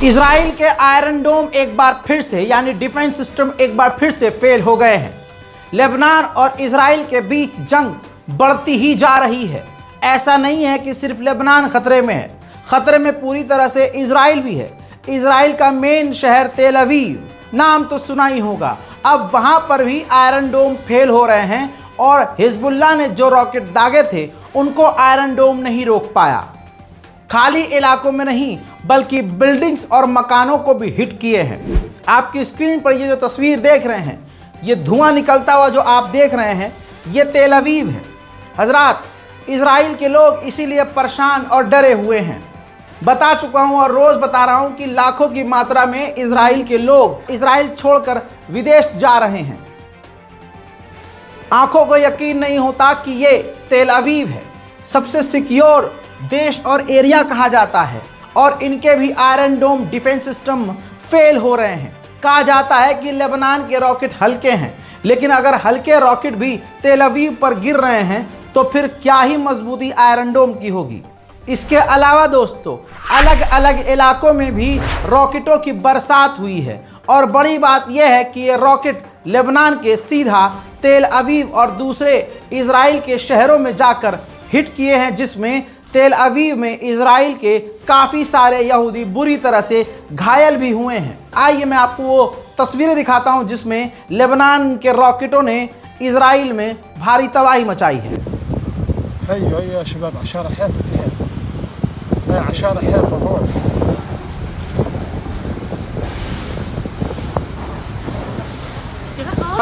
Israel के iron डोम एक बार फिर से यानी डिफेंस सिस्टम एक बार फिर से फेल हो गए हैं। लेबनान और इजराइल के बीच जंग बढ़ती ही जा रही है। ऐसा नहीं है कि सिर्फ लेबनान खतरे में है, खतरे में पूरी तरह से इजराइल भी है। इजराइल का मेन शहर तेल अवीव, नाम तो सुना ही होगा। अब वहां पर भी आयरन डोम फेल हो रहे हैं और हिजबुल्लाह ने जो रॉकेट दागे थे उनको आयरन डोम नहीं रोक पाया। खाली इलाकों में नहीं बल्कि बिल्डिंग्स और मकानों को भी हिट किए हैं। आपकी स्क्रीन पर ये जो तस्वीर देख रहे हैं, ये धुआं निकलता हुआ जो आप देख रहे हैं, ये तेल अवीव है। हजरात, इजराइल के लोग इसीलिए परेशान और डरे हुए हैं। बता चुका हूं और रोज बता रहा हूं कि लाखों की मात्रा में इजराइल के लोग इजराइल छोड़कर विदेश जा रहे हैं। आंखों को यकीन नहीं होता कि ये तेल अवीव है, सबसे सिक्योर देश और एरिया कहा जाता है, और इनके भी आयरन डोम डिफेंस सिस्टम फेल हो रहे हैं। कहा जाता है कि लेबनान के रॉकेट हल्के हैं, लेकिन अगर हल्के रॉकेट भी तेल अवीव पर गिर रहे हैं तो फिर क्या ही मजबूती आयरन डोम की होगी। इसके अलावा दोस्तों, अलग अलग इलाकों में भी रॉकेटों की बरसात हुई है, और बड़ी बात यह है कि ये रॉकेट लेबनान के सीधा तेल अवीव और दूसरे इजराइल के शहरों में जाकर हिट किए हैं, जिसमें तेल अवीव में इजराइल के काफ़ी सारे यहूदी बुरी तरह से घायल भी हुए हैं। आइए मैं आपको वो तस्वीरें दिखाता हूं जिसमें लेबनान के रॉकेटों ने इजराइल में भारी तबाही मचाई है।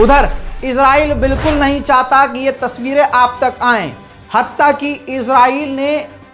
उधर इजराइल बिल्कुल नहीं चाहता कि ये तस्वीरें आप तक आएं। हत्ता कि इजराइल ने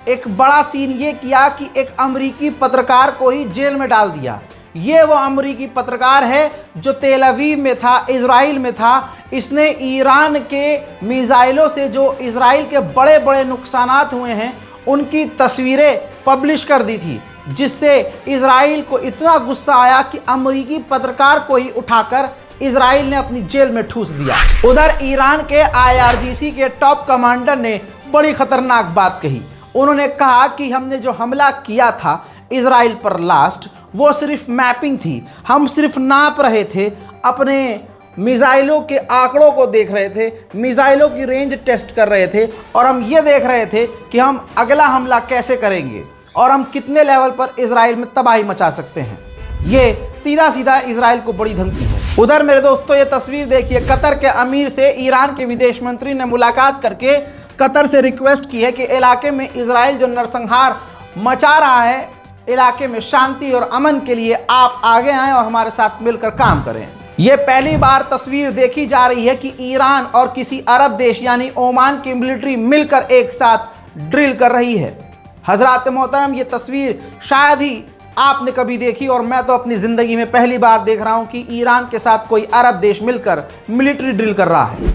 एक बड़ा सीन ये किया कि एक अमरीकी पत्रकार को ही जेल में डाल दिया। ये वो अमरीकी पत्रकार है जो तेल अवीव में था, इजराइल में था। इसने ईरान के मिसाइलों से जो इजराइल के बड़े बड़े नुकसानात हुए हैं उनकी तस्वीरें पब्लिश कर दी थी, जिससे इजराइल को इतना गुस्सा आया कि अमरीकी पत्रकार को ही उठाकर इजराइल ने अपनी जेल में ठूस दिया। उधर ईरान के IRGC के टॉप कमांडर ने बड़ी खतरनाक बात कही। उन्होंने कहा कि हमने जो हमला किया था इजराइल पर लास्ट, वो सिर्फ मैपिंग थी। हम सिर्फ नाप रहे थे, अपने मिसाइलों के आंकड़ों को देख रहे थे, मिसाइलों की रेंज टेस्ट कर रहे थे, और हम ये देख रहे थे कि हम अगला हमला कैसे करेंगे और हम कितने लेवल पर इजराइल में तबाही मचा सकते हैं। ये सीधा सीधा इजराइल को बड़ी धमकी है। उधर मेरे दोस्तों, ये तस्वीर देखिए। कतर के अमीर से ईरान के विदेश मंत्री ने मुलाकात करके कतर से रिक्वेस्ट की है कि इलाके में इजराइल जो नरसंहार मचा रहा है, इलाके में शांति और अमन के लिए आप आगे आएं और हमारे साथ मिलकर काम करें। ये पहली बार तस्वीर देखी जा रही है कि ईरान और किसी अरब देश यानी ओमान की मिलिट्री मिलकर एक साथ ड्रिल कर रही है। हजरात मोहतरम, ये तस्वीर शायद ही आपने कभी देखी, और मैं तो अपनी ज़िंदगी में पहली बार देख रहा हूँ कि ईरान के साथ कोई अरब देश मिलकर मिलिट्री ड्रिल कर रहा है।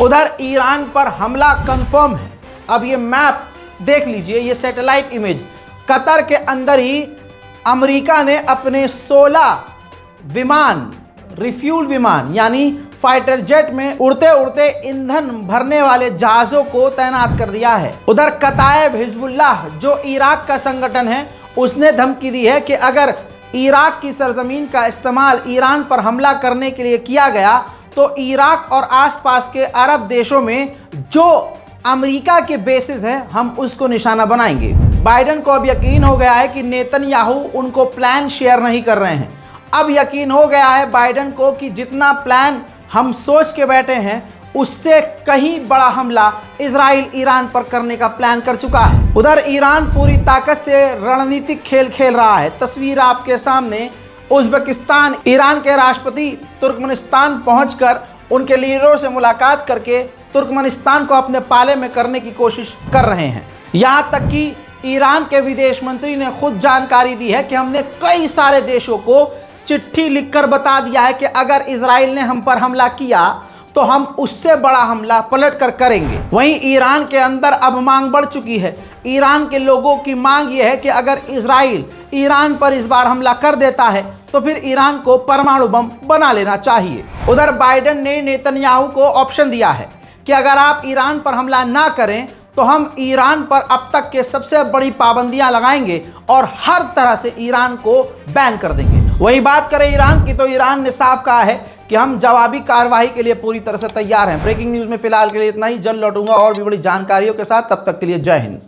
उधर ईरान पर हमला कंफर्म है। अब ये मैप देख लीजिए, ये सैटेलाइट इमेज। कतर के अंदर ही अमेरिका ने अपने 16 विमान, रिफ्यूल विमान यानी फाइटर जेट में उड़ते उड़ते ईंधन भरने वाले जहाज़ों को तैनात कर दिया है। उधर कताइब हिजबुल्लाह जो इराक का संगठन है, उसने धमकी दी है कि अगर इराक की सरजमीन का इस्तेमाल ईरान पर हमला करने के लिए किया गया तो इराक और आसपास के अरब देशों में जो अमेरिका के बेसिस है हम उसको निशाना बनाएंगे। बाइडेन को अब यकीन हो गया है कि नेतन्याहू उनको प्लान शेयर नहीं कर रहे हैं। अब यकीन हो गया है बाइडेन को कि जितना प्लान हम सोच के बैठे हैं उससे कहीं बड़ा हमला इजराइल ईरान पर करने का प्लान कर चुका है। उधर ईरान पूरी ताकत से रणनीतिक खेल खेल रहा है। तस्वीर आपके सामने, उज़्बेकिस्तान ईरान के राष्ट्रपति तुर्कमेनिस्तान पहुंचकर उनके लीडरों से मुलाकात करके तुर्कमेनिस्तान को अपने पाले में करने की कोशिश कर रहे हैं। यहां तक कि ईरान के विदेश मंत्री ने खुद जानकारी दी है कि हमने कई सारे देशों को चिट्ठी लिखकर बता दिया है कि अगर इजराइल ने हम पर हमला किया तो हम उससे बड़ा हमला पलट कर करेंगे। वहीं ईरान के अंदर अब मांग बढ़ चुकी है। ईरान के लोगों की मांग यह है कि अगर इजराइल ईरान पर इस बार हमला कर देता है तो फिर ईरान को परमाणु बम बना लेना चाहिए। उधर बाइडेन ने नेतन्याहू को ऑप्शन दिया है कि अगर आप ईरान पर हमला ना करें तो हम ईरान पर अब तक के सबसे बड़ी पाबंदियां लगाएंगे और हर तरह से ईरान को बैन कर देंगे। वही बात करें ईरान की तो ईरान ने साफ कहा है कि हम जवाबी कार्रवाई के लिए पूरी तरह से तैयार हैं। ब्रेकिंग न्यूज़ में फिलहाल के लिए इतना ही। जल्द लौटूंगा और भी बड़ी जानकारियों के साथ। तब तक के लिए जय हिंद।